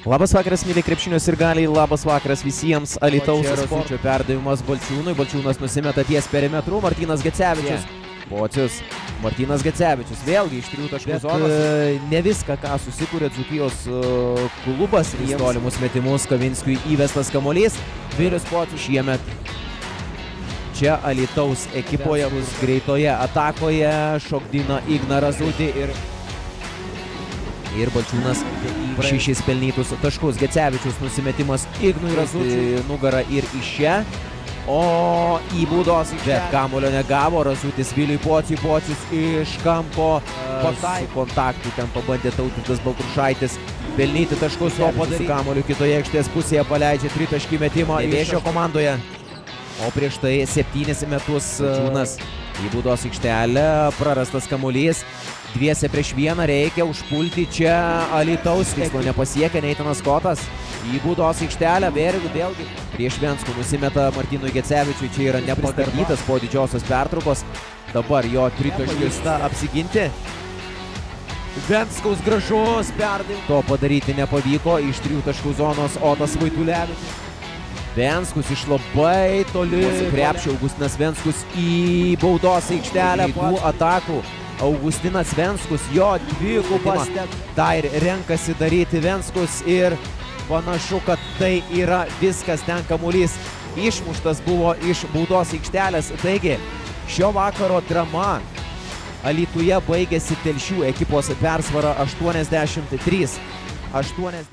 Labas vakaras, mėly krepšinio sirgaliai, labas vakaras visiems. Alytaus Sporto perdavimas Balčiūnui. Balčiūnas nusimeta ties perimetru. Martynas Gecevičius. Pocius. Martynas Gecevičius. Vėlgi iš 3 taškų zonos. Ne viską, ką susikūrė Dzūkijos klubas. Į tolimus metimus Kavinskiui įvestas kamuolys. Vilius Pocius šiemet čia Alytaus ekipoje bus greitoje atakoje. Šokdina Igną Razutį ir Balčiūnas 6 pelnytus taškus. Gecevičius nusimetimas Ignui Razutį nugarą ir iš čia. O į baudos bet kamulio negavo. Razutis Viliui Pociui. Pocius iš kampo su kontaktu ten pabandė Tautvydas Baltrušaitis pelnyti taškus. O padaryti kamuoliu kitoje aikštės pusėje paleidžia 3 taškį metimą Viešio komandoje. O prieš tai 7 metus Balčiūnas į baudos aikštelę. Prarastas kamuolys. 2 prieš 1 reikia užpulti čia Alytaus. Tikslo nepasiekia Neitanas Skotas. Į baudos aikštelę vėlgi prieš Venskų nusimeta Martynui Gecevičiui. Čia yra nepristabdytas po didžiosios pertraukos. Dabar jo tritaškis apsiginti. Venskaus gražus perdavimas. To padaryti nepavyko. Iš 3 taškų zonos Otas Vaitulevičius. Venskus iš labai toli krepšio. Augustinas Venskus į baudos aikštelę po atakų. Augustinas Venskus, jo dvigubas tą ir renkasi daryti Venskus ir panašu, kad tai yra viskas. Ten kamuolys išmuštas buvo iš baudos aikštelės. Taigi šio vakaro drama Alytuje baigėsi Telšių ekipos persvara 83-80.